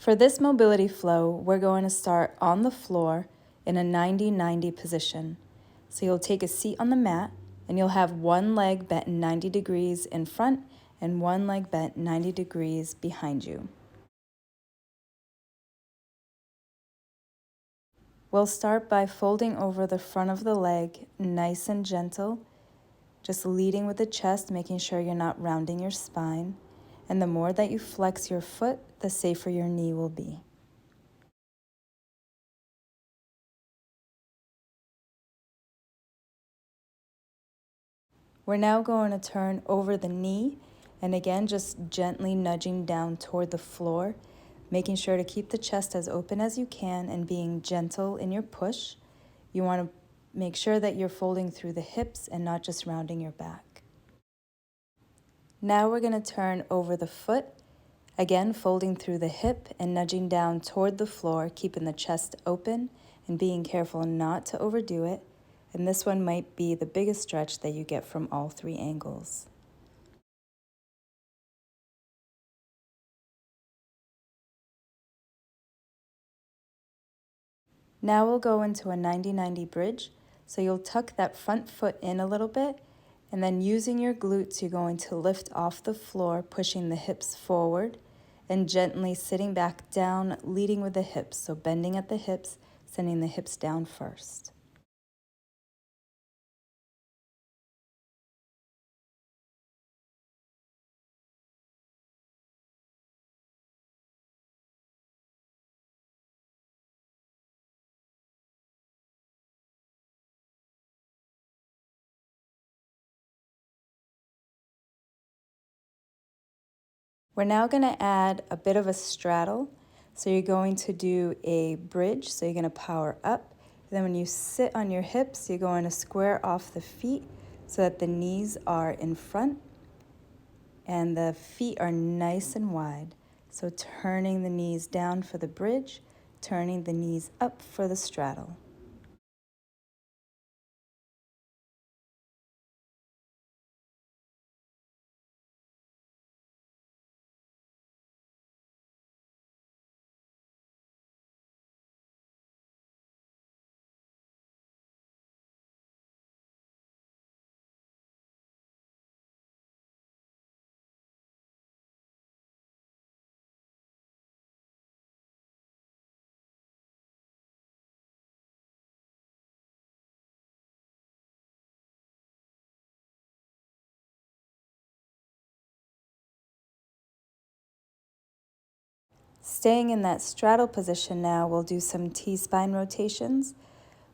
For this mobility flow, we're going to start on the floor in a 90-90 position. So you'll take a seat on the mat and you'll have one leg bent 90 degrees in front and one leg bent 90 degrees behind you. We'll start by folding over the front of the leg, nice and gentle, just leading with the chest, making sure you're not rounding your spine. And the more that you flex your foot, the safer your knee will be. We're now going to turn over the knee, and again, just gently nudging down toward the floor, making sure to keep the chest as open as you can and being gentle in your push. You want to make sure that you're folding through the hips and not just rounding your back. Now we're going to turn over the foot, again folding through the hip and nudging down toward the floor, keeping the chest open and being careful not to overdo it. And this one might be the biggest stretch that you get from all three angles. Now we'll go into a 90-90 bridge. So you'll tuck that front foot in a little bit, and then using your glutes, you're going to lift off the floor, pushing the hips forward and gently sitting back down, leading with the hips. So bending at the hips, sending the hips down first. We're now going to add a bit of a straddle. So you're going to do a bridge. So you're going to power up. Then when you sit on your hips, you're going to square off the feet so that the knees are in front and the feet are nice and wide. So turning the knees down for the bridge, turning the knees up for the straddle. Staying in that straddle position now, we'll do some T-spine rotations.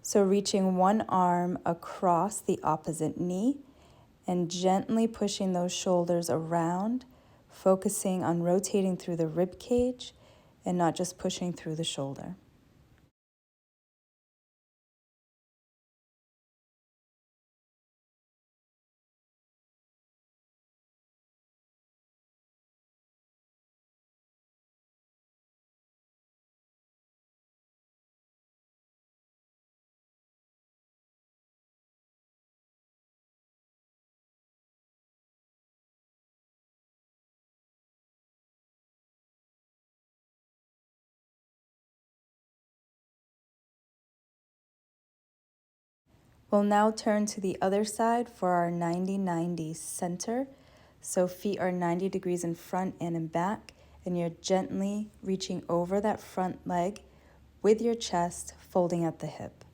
So reaching one arm across the opposite knee and gently pushing those shoulders around, focusing on rotating through the rib cage and not just pushing through the shoulder. We'll now turn to the other side for our 90-90 center. So feet are 90 degrees in front and in back, and you're gently reaching over that front leg with your chest folding at the hip.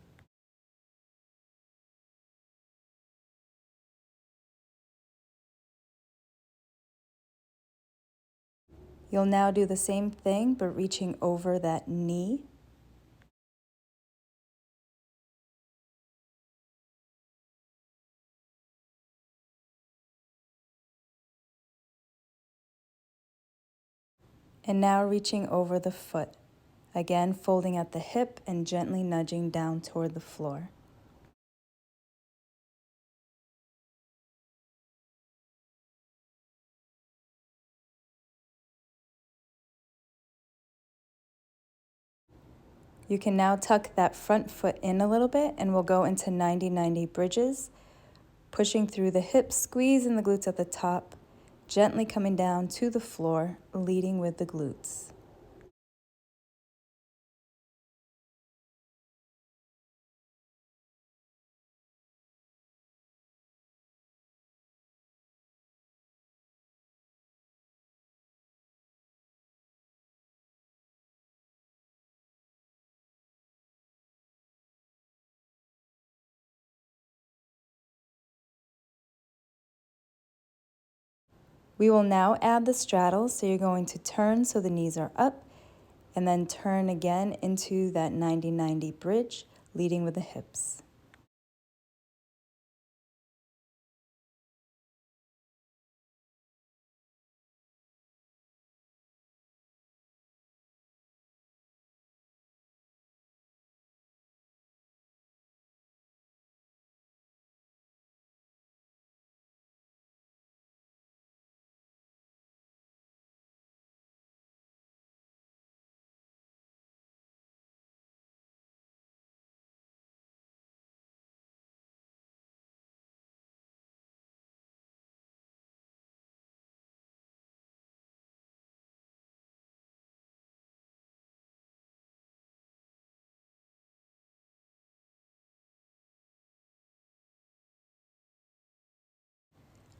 You'll now do the same thing, but reaching over that knee. And now reaching over the foot. Again, folding at the hip and gently nudging down toward the floor. You can now tuck that front foot in a little bit and we'll go into 90-90 bridges, pushing through the hips, squeezing the glutes at the top, gently coming down to the floor, leading with the glutes. We will now add the straddle, so you're going to turn so the knees are up, and then turn again into that 90-90 bridge, leading with the hips.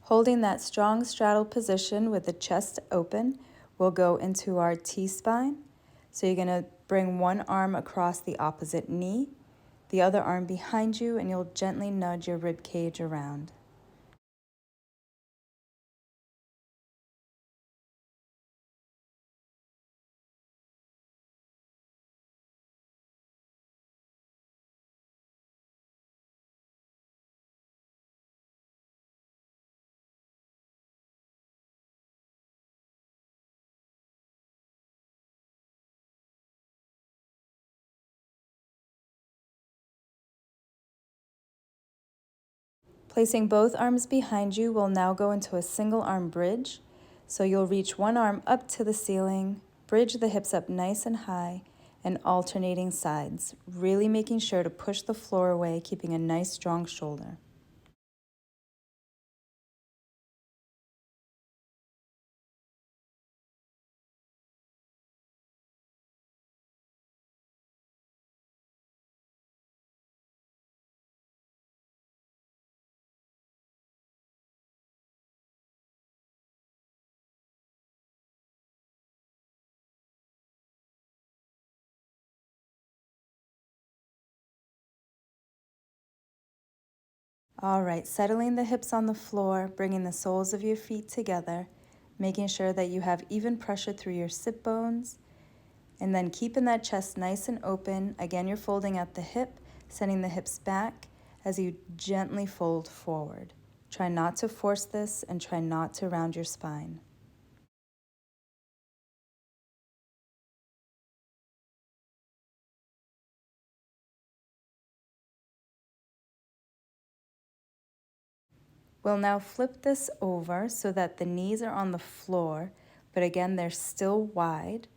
Holding that strong straddle position with the chest open, we'll go into our T-spine. So you're going to bring one arm across the opposite knee, the other arm behind you, and you'll gently nudge your rib cage around. Placing both arms behind you, we'll now go into a single arm bridge. So you'll reach one arm up to the ceiling, bridge the hips up nice and high, and alternating sides, really making sure to push the floor away, keeping a nice strong shoulder. All right, settling the hips on the floor, bringing the soles of your feet together, making sure that you have even pressure through your sit bones, and then keeping that chest nice and open. Again, you're folding at the hip, sending the hips back as you gently fold forward. Try not to force this and try not to round your spine. We'll now flip this over so that the knees are on the floor, but again, they're still wide.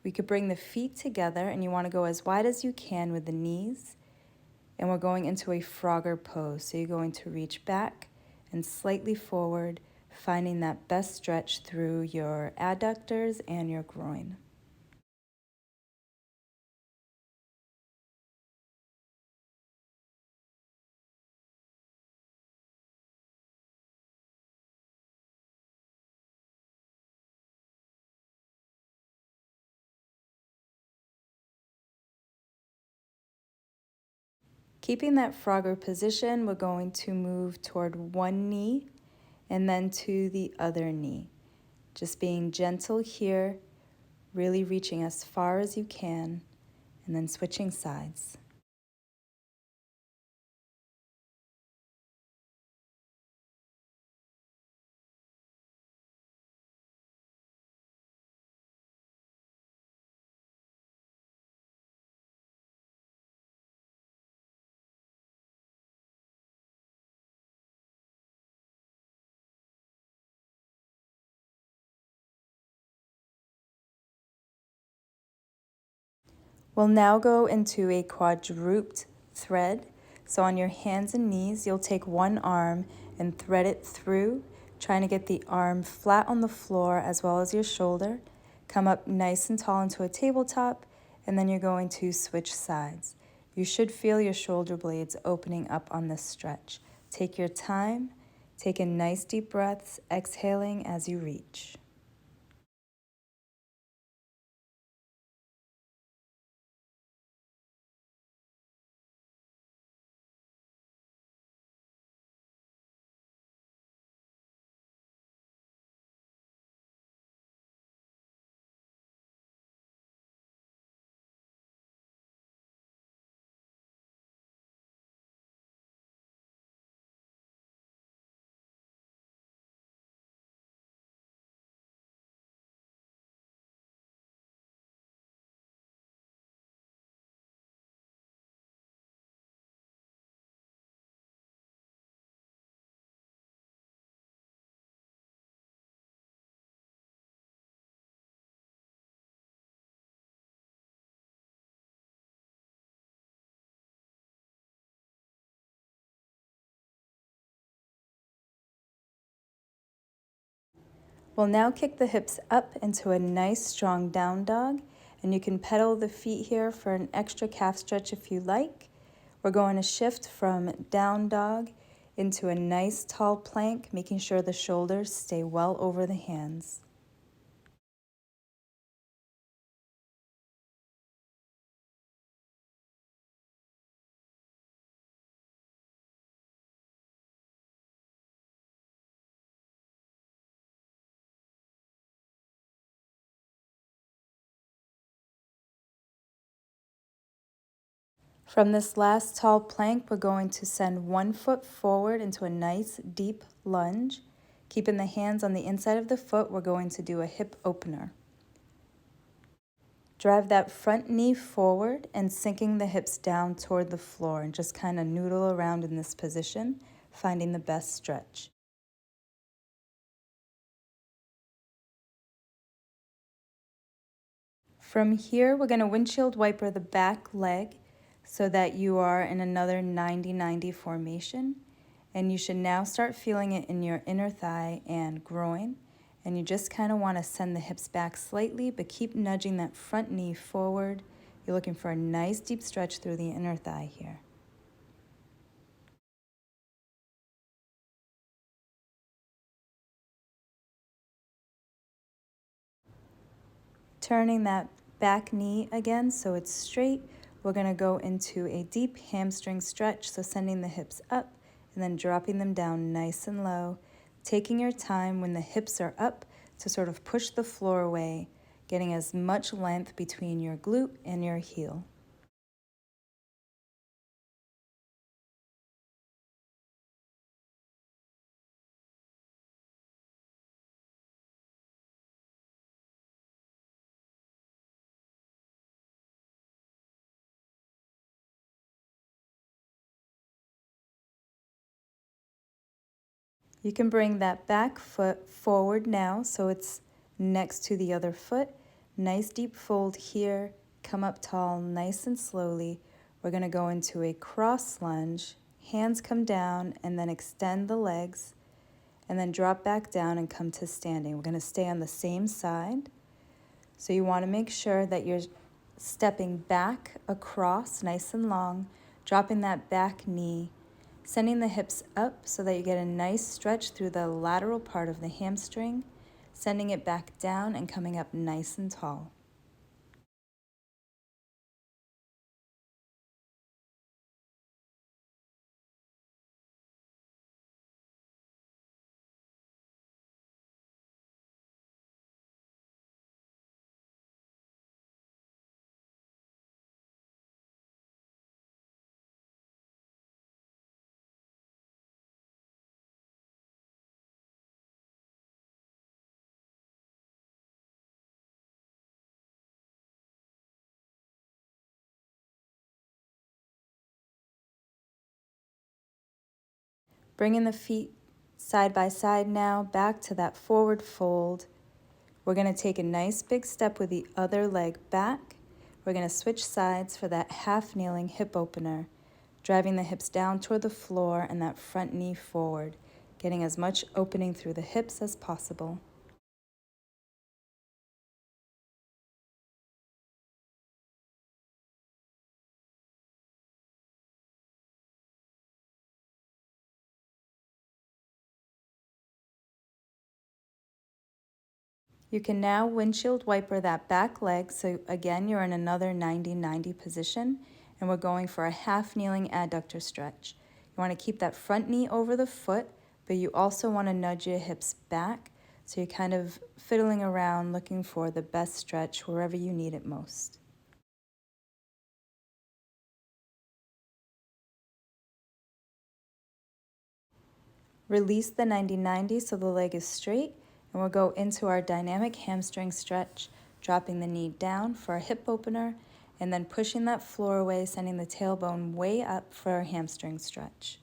We could bring the feet together, and you want to go as wide as you can with the knees. And we're going into a frogger pose. So you're going to reach back and slightly forward, finding that best stretch through your adductors and your groin. Keeping that frogger position, we're going to move toward one knee and then to the other knee. Just being gentle here, really reaching as far as you can, and then switching sides. We'll now go into a quadruped thread. So on your hands and knees, you'll take one arm and thread it through, trying to get the arm flat on the floor as well as your shoulder. Come up nice and tall into a tabletop, and then you're going to switch sides. You should feel your shoulder blades opening up on this stretch. Take your time, take in nice deep breaths, exhaling as you reach. We'll now kick the hips up into a nice strong down dog, and you can pedal the feet here for an extra calf stretch if you like. We're going to shift from down dog into a nice tall plank, making sure the shoulders stay well over the hands. From this last tall plank, we're going to send one foot forward into a nice deep lunge. Keeping the hands on the inside of the foot, we're going to do a hip opener. Drive that front knee forward and sinking the hips down toward the floor, and just kind of noodle around in this position, finding the best stretch. From here, we're going to windshield wiper the back leg so that you are in another 90-90 formation. And you should now start feeling it in your inner thigh and groin. And you just kind of want to send the hips back slightly, but keep nudging that front knee forward. You're looking for a nice deep stretch through the inner thigh here. Turning that back knee again so it's straight, we're going to go into a deep hamstring stretch, so sending the hips up and then dropping them down nice and low, taking your time when the hips are up to sort of push the floor away, getting as much length between your glute and your heel. You can bring that back foot forward now so it's next to the other foot. Nice deep fold here. Come up tall, nice and slowly. We're going to go into a cross lunge. Hands come down and then extend the legs and then drop back down and come to standing. We're going to stay on the same side. So you want to make sure that you're stepping back across nice and long, dropping that back knee, sending the hips up so that you get a nice stretch through the lateral part of the hamstring, sending it back down and coming up nice and tall. Bringing the feet side by side now, back to that forward fold. We're going to take a nice big step with the other leg back. We're going to switch sides for that half kneeling hip opener, driving the hips down toward the floor and that front knee forward, getting as much opening through the hips as possible. You can now windshield wiper that back leg, so again you're in another 90-90 position, and we're going for a half kneeling adductor stretch. You want to keep that front knee over the foot, but you also want to nudge your hips back, so you're kind of fiddling around looking for the best stretch wherever you need it most. Release the 90-90 so the leg is straight, and we'll go into our dynamic hamstring stretch, dropping the knee down for a hip opener, and then pushing that floor away, sending the tailbone way up for our hamstring stretch.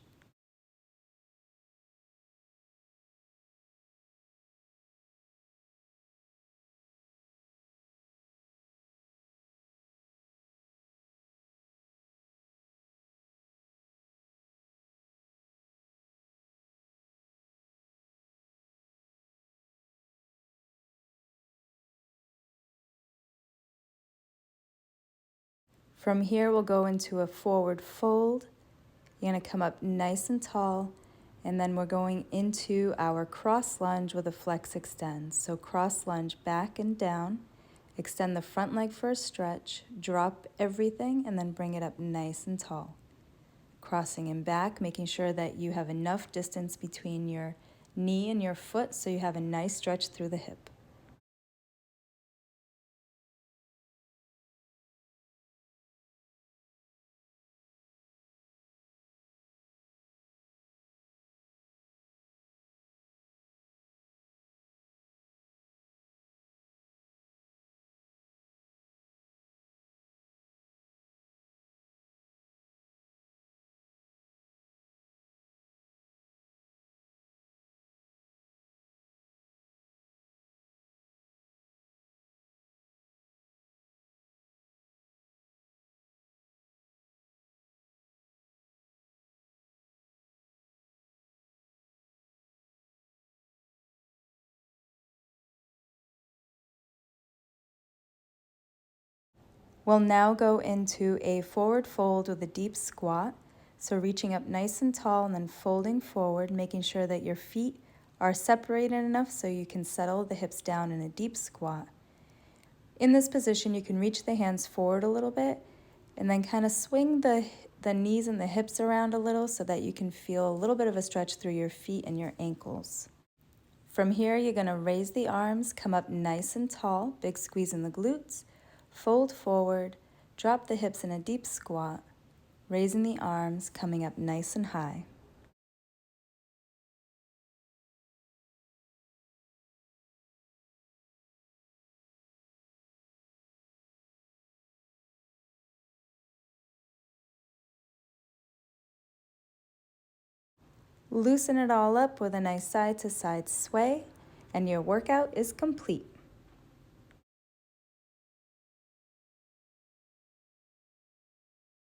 From here, we'll go into a forward fold. You're going to come up nice and tall, and then we're going into our cross lunge with a flex extend. So cross lunge back and down, extend the front leg for a stretch, drop everything, and then bring it up nice and tall. Crossing and back, making sure that you have enough distance between your knee and your foot so you have a nice stretch through the hip. We'll now go into a forward fold with a deep squat. So reaching up nice and tall and then folding forward, making sure that your feet are separated enough so you can settle the hips down in a deep squat. In this position, you can reach the hands forward a little bit and then kind of swing the knees and the hips around a little so that you can feel a little bit of a stretch through your feet and your ankles. From here, you're going to raise the arms, come up nice and tall, big squeeze in the glutes, fold forward, drop the hips in a deep squat, raising the arms, coming up nice and high. Loosen it all up with a nice side-to-side sway, and your workout is complete.